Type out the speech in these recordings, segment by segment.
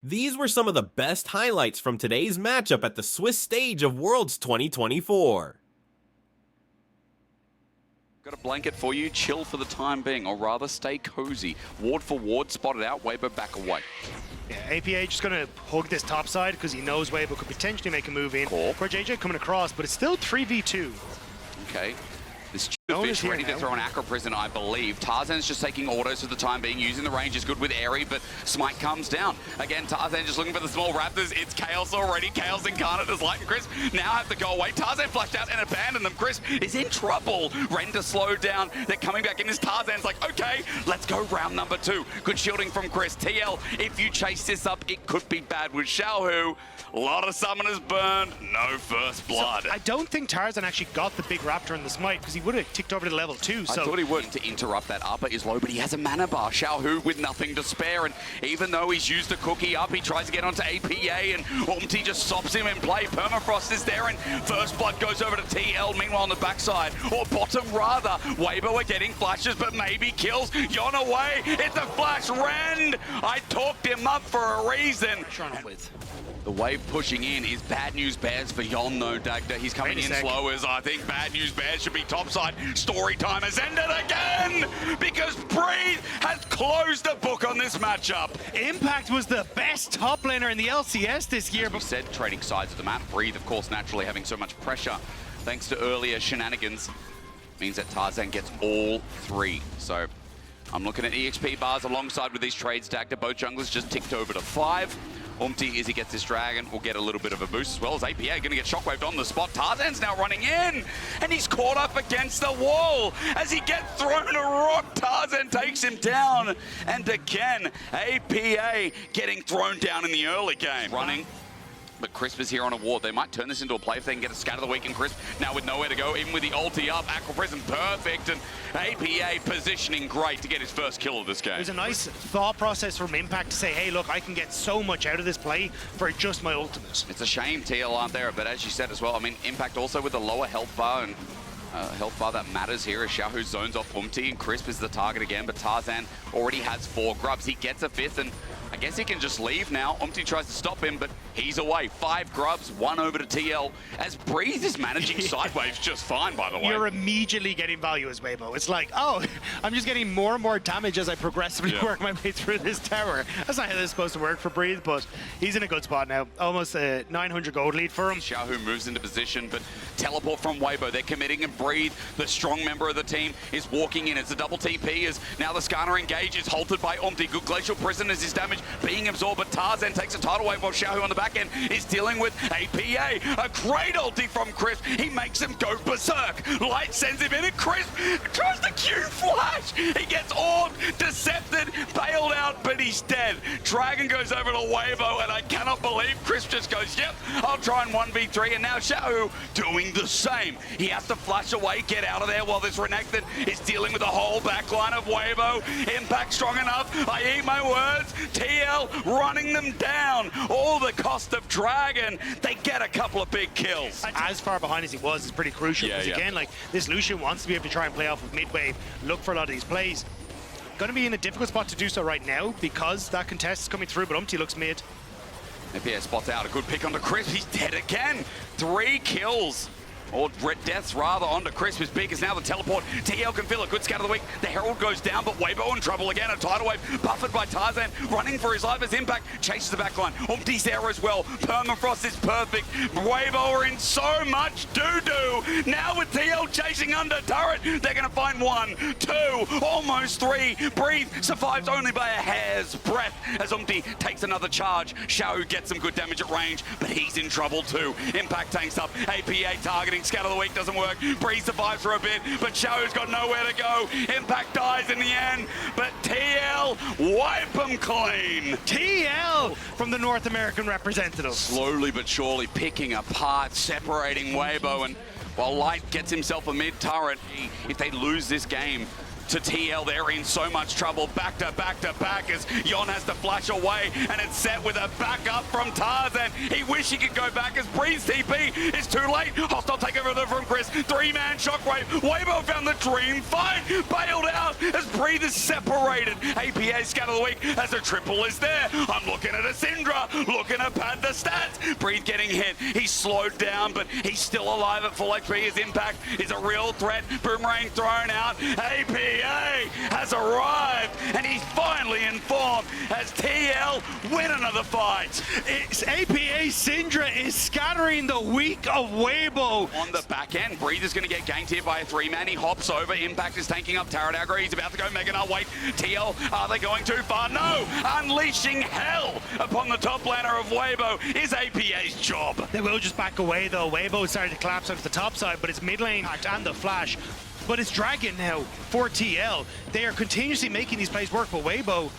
These were some of the best highlights from today's matchup at the Swiss stage of Worlds 2024. Got a blanket for you, chill for the time being, or rather stay cozy. Ward for ward, spotted out, Weibo back away. Yeah, APA just going to hug this top side because he knows Weibo could potentially make a move in. Cool. For JJ coming across, but it's still 3v2. Okay. This No one fish is here ready to now. throw an Acro Prison, I believe. Tarzan's just taking autos for the time being, using the range is good with Airy, but Smite comes down. Again, Tarzan just looking for the small Raptors. It's Chaos already. Chaos Incarnate as Light and Crisp now have to go away. Tarzan flashed out and abandoned them. Crisp is in trouble. Render slowed down. They're coming back in as Tarzan's like, okay, let's go round number 2. Good shielding from Crisp. TL, if you chase this up, it could be bad with Xiaohu. A lot of summoners burned, no first blood. So I don't think Tarzan actually got the big Raptor in the Smite because he would have ticked over to level 2. I thought he would. To interrupt that upper is low, but he has a mana bar. Xiaohu with nothing to spare, and even though he's used a cookie up, he tries to get onto APA, and Umti just stops him in play. Permafrost is there, and first blood goes over to TL. Meanwhile, on the backside, or bottom rather, Weibo are getting flashes, but maybe kills. Yon away. It's a flash. Rend. I talked him up for a reason. The wave pushing in is bad news bears for Yon though, Dagda. He's coming in slow as I think bad news bears should be topside. Story time has ended again because Breathe has closed the book on this matchup. Impact was the best top laner in the LCS this year. As we said, trading sides of the map. Breathe, of course, naturally having so much pressure thanks to earlier shenanigans means that Tarzan gets all 3. So I'm looking at EXP bars alongside with these trades. Dagda, both junglers just ticked over to 5. Umti, as he gets this dragon, will get a little bit of a boost as well as APA going to get shockwaved on the spot. Tarzan's now running in, and he's caught up against the wall. As he gets thrown a rock, Tarzan takes him down. And again, APA getting thrown down in the early game. Running. But Crisp is here on a ward. They might turn this into a play if they can get a scatter the week and Crisp now with nowhere to go, even with the ulti up. Aqua Prison perfect, and APA positioning great to get his first kill of this game. There's a nice thought process from Impact to say, hey, look, I can get so much out of this play for just my ultimate. It's a shame TL aren't there, but as you said as well, I mean, Impact also with the lower health bar, and health bar that matters here as Xiaohu zones off Umti, and Crisp is the target again, but Tarzan already has 4 grubs. He gets a 5th, and I guess he can just leave now. Umti tries to stop him, but he's away. 5 grubs, 1 over to TL, as Breathe is managing sideways just fine, by the way. You're immediately getting value as Weibo. It's like, oh, I'm just getting more and more damage as I progressively work my way through this tower. That's not how this is supposed to work for Breathe, but he's in a good spot now. Almost a 900 gold lead for him. Xiaohu moves into position, but teleport from Weibo. They're committing and Breathe, the strong member of the team, is walking in. It's a double TP as now the Skarner engage is halted by Umti. Good Glacial Prison as his damage being absorbed, but Tarzan takes a tidal wave while Xiaohu on the back end is dealing with APA. A great ulti from Crisp. He makes him go berserk. Light sends him in, and Crisp tries to Q flash. He gets orbed, decepted, bailed out, but he's dead. Dragon goes over to Weibo, and I cannot believe Crisp just goes, yep, I'll try and 1v3, and now Xiaohu doing the same. He has to flash away, get out of there while this Renekton is dealing with the whole backline of Weibo. Impact strong enough. I eat my words. TL running them down. All the cost of Dragon. They get a couple of big kills. As far behind as he was is pretty crucial because again, like this Lucian wants to be able to try and play off of mid-wave, look for a lot of these plays. Going to be in a difficult spot to do so right now because that contest is coming through, but Umti looks mid. APA spots out a good pick onto Crisp. He's dead again. 3 kills. Or deaths rather onto Crisp. As big as now the teleport. TL can feel a good scout of the week. The Herald goes down, but Weibo in trouble again. A tidal wave buffered by Tarzan, running for his life as Impact chases the backline. Umti's there as well. Permafrost is perfect. Weibo are in so much doo-doo. Now with TL chasing under turret, they're going to find 1, 2, almost 3. Breathe survives only by a hair's breadth as Umti takes another charge. Xiaohu gets some good damage at range, but he's in trouble too. Impact tanks up. APA targeting. Scatter of the week doesn't work. Breeze survives for a bit, but Xiaohu's got nowhere to go. Impact dies in the end, but TL wipe them clean. TL from the North American representative. Slowly but surely picking apart, separating Weibo, and while Light gets himself a mid turret, if they lose this game, to TL. They're in so much trouble. Back to back to back as Yon has to flash away, and it's set with a backup from Tarzan. He wish he could go back as Breeze's TP is too late. Hostile takeover there from Chris. 3-man shockwave. Weibo found the dream fight. Bailed out as Breeze is separated. APA scatter of the week as the triple is there. I'm looking at a Syndra, looking to pad the stats. Breeze getting hit. He's slowed down, but he's still alive at full HP. His impact is a real threat. Boomerang thrown out. APA has arrived, and he's finally informed as TL win another fight. It's APA Syndra is scattering the week of Weibo. On the back end, Breeze is going to get ganked here by a 3-man. He hops over. Impact is tanking up Tara Dagger. He's about to go Mega Nut. Wait, TL, are they going too far? No! Unleashing hell upon the top laner of Weibo is APA's job. They will just back away though. Weibo started to collapse onto the top side, but it's mid lane and the flash. But it's Dragon now for TL. They are continuously making these plays work, but Weibo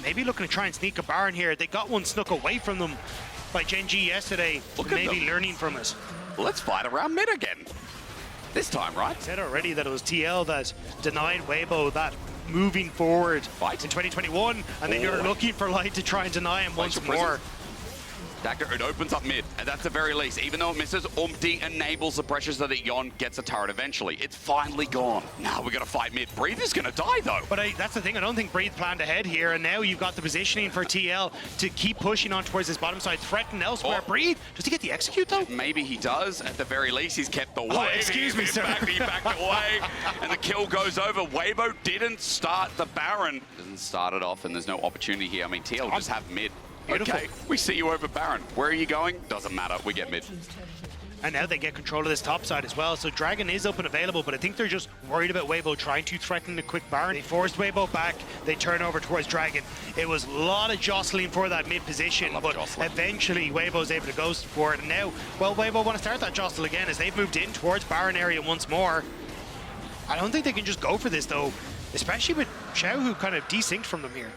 maybe looking to try and sneak a Baron here. They got one snuck away from them by Gen G yesterday. Maybe learning from it. Let's fight around mid again. This time, right? I said already that it was TL that denied Weibo that moving forward Fight in 2021, and then you're looking for Light to try and deny him once more. Dagger, it opens up mid, and that's the very least. Even though it misses, enables the pressure so that Yon gets a turret eventually. It's finally gone. Now we got to fight mid. Breathe is going to die, though. But that's the thing. I don't think Breathe planned ahead here, and now you've got the positioning for TL to keep pushing on towards this bottom side, threaten elsewhere. Breathe, does he get the execute, though? Maybe he does. At the very least, he's kept the wave. Excuse me, sir. He backed away, and the kill goes over. Weibo didn't start the Baron. Doesn't start it off, and there's no opportunity here. I mean, TL just have mid. Beautiful. Okay, we see you over Baron. Where are you going? Doesn't matter. We get mid. And now they get control of this top side as well. So Dragon is up and available, but I think they're just worried about Weibo trying to threaten the quick Baron. They forced Weibo back. They turn over towards Dragon. It was a lot of jostling for that mid position, but eventually Weibo's able to go for it. And now, well, Weibo want to start that jostle again as they've moved in towards Baron area once more. I don't think they can just go for this, though, especially with Xiao, who kind of desynced from them here.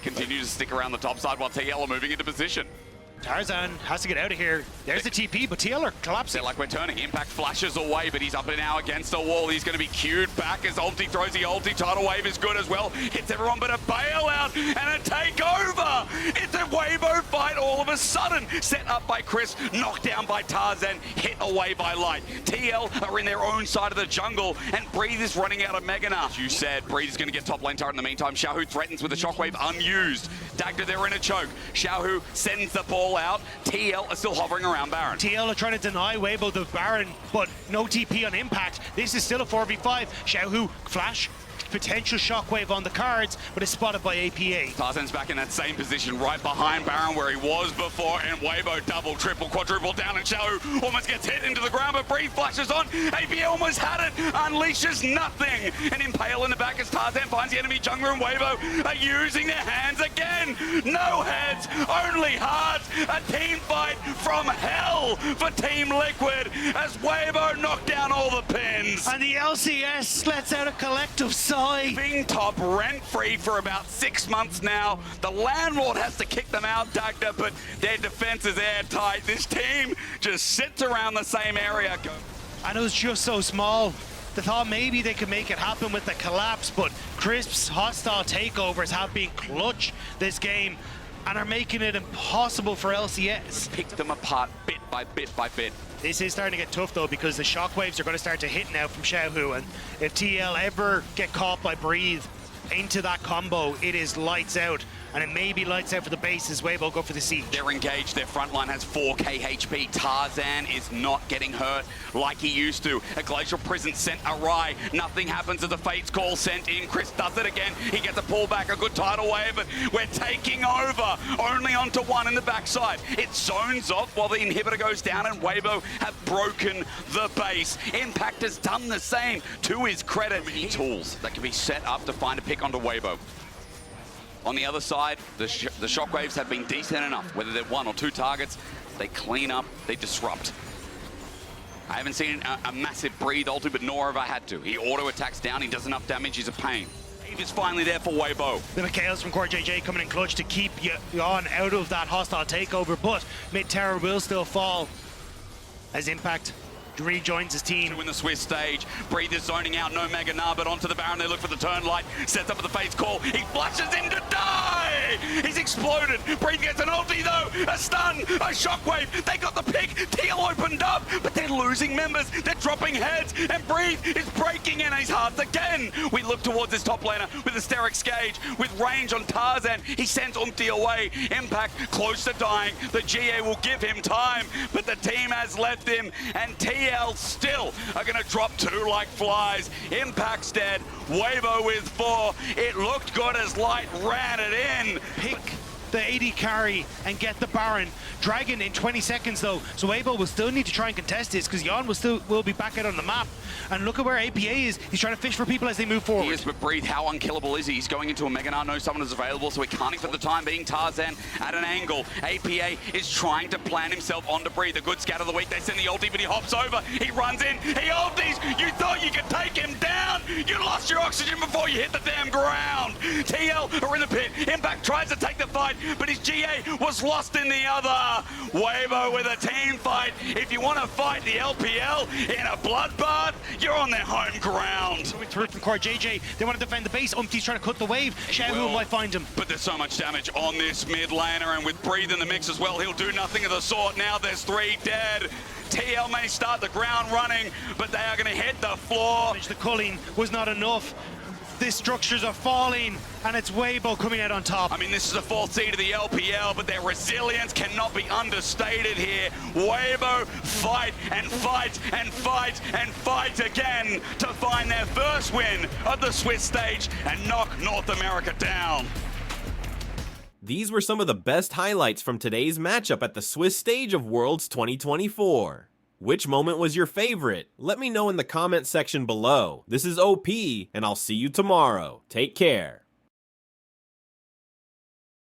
Continue to stick around the top side while TL are moving into position. Tarzan has to get out of here. There's the TP, but TL are collapsing. They're like, we're turning. Impact flashes away, but he's up and now against the wall. He's going to be queued back as ulti throws the ulti. Tidal wave is good as well. Hits everyone, but a bailout and a takeover. It's a Weibo fight all of a sudden. Set up by Chris, knocked down by Tarzan, hit away by Light. TL are in their own side of the jungle, and Breathe is running out of Mega Nut. You said Breathe is going to get top lane turret in the meantime. Xiaohu threatens with a shockwave unused. Dagda, they're in a choke. Xiaohu sends the ball out. TL are still hovering around Baron. TL are trying to deny Weibo the Baron, but no TP on Impact. This is still a 4v5. Xiaohu flash, potential shockwave on the cards, but is spotted by APA. Tarzan's back in that same position right behind Baron where he was before, and Weibo double, triple, quadruple down, and Xiaohu almost gets hit into the ground, but Breathe flashes on. APA almost had it, unleashes nothing. An impale in the back as Tarzan finds the enemy jungler, and Weibo are using their hands again. No heads, only hearts. A team fight from hell for Team Liquid as Weibo knocked down all the pins. And the LCS lets out a collective sigh. Being top rent-free for about 6 months now. The landlord has to kick them out, Dagda, but their defense is airtight. This team just sits around the same area. And it was just so small. They thought maybe they could make it happen with the collapse, but Crisp's hostile takeovers have been clutch this game and are making it impossible for LCS. Pick them apart bit by bit by bit. This is starting to get tough though, because the shockwaves are going to start to hit now from Xiaohu, and if TL ever get caught by Breathe into that combo, it is lights out. And it may be lights out for the base as Weibo go for the siege. They're engaged, their front line has 4k HP. Tarzan is not getting hurt like he used to. A glacial prison sent awry. Nothing happens as the Fate's call sent in. Chris does it again. He gets a pullback, a good tidal wave, but we're taking over. Only onto one in the backside. It zones off while the inhibitor goes down, and Weibo have broken the base. Impact has done the same to his credit. Many tools that can be set up to find a pick onto Weibo. On the other side, the shockwaves have been decent enough. Whether they're 1 or 2 targets, they clean up, they disrupt. I haven't seen a massive Breathe ulti, but nor have I had to. He auto-attacks down, he does enough damage, he's a pain. Wave is finally there for Weibo. The McHale's from Core JJ coming in clutch to keep Yon out of that hostile takeover, but mid-tower will still fall as Impact rejoins his team. Two in the Swiss stage. Breathe is zoning out. No Mega Nah, but onto the Baron. They look for the turn light. Sets up with the face call. He flushes him to die. He's exploded. Breathe gets an ulti though. A stun. A shockwave. They got the pick. Teal opened up, but they're losing members. They're dropping heads, and Breathe is breaking in his hearts again. We look towards this top laner with Asterix Gage, with range on Tarzan. He sends Umpty away. Impact close to dying. The GA will give him time, but the team has left him, and TL still are going to drop two like flies. Impact's dead. Weibo with 4. It looked good as Light ran it in. Pick the AD carry and get the Baron. Dragon in 20 seconds though, so Weibo will still need to try and contest this because Jan will be back out on the map. And look at where APA is. He's trying to fish for people as they move forward. He is, but Breathe, how unkillable is he? He's going into a Mega Nah, no someone is available, so he can't for the time being. Tarzan at an angle. APA is trying to plan himself onto Breathe. A good scout of the week. They send the ulti, but he hops over. He runs in. He ultis. You thought you could take him down. You lost your oxygen before you hit the damn ground. TL are in the pit. Impact tries to take the fight, but his GA was lost in the other. Weibo with a team fight. If you want to fight the LPL in a bloodbath, you're on their home ground. Through from core JJ, they want to defend the base. Umpty's trying to cut the wave. Shahu might find him. But there's so much damage on this mid laner, and with Breathe in the mix as well, he'll do nothing of the sort. Now there's 3 dead. TL may start the ground running, but they are going to hit the floor. The culling was not enough. The structures are falling, and it's Weibo coming out on top. I mean, this is a 4th seed of the LPL, but their resilience cannot be understated here. Weibo fight and fight and fight and fight again to find their first win of the Swiss stage and knock North America down. These were some of the best highlights from today's matchup at the Swiss stage of Worlds 2024. Which moment was your favorite? Let me know in the comment section below. This is OP, and I'll see you tomorrow. Take care.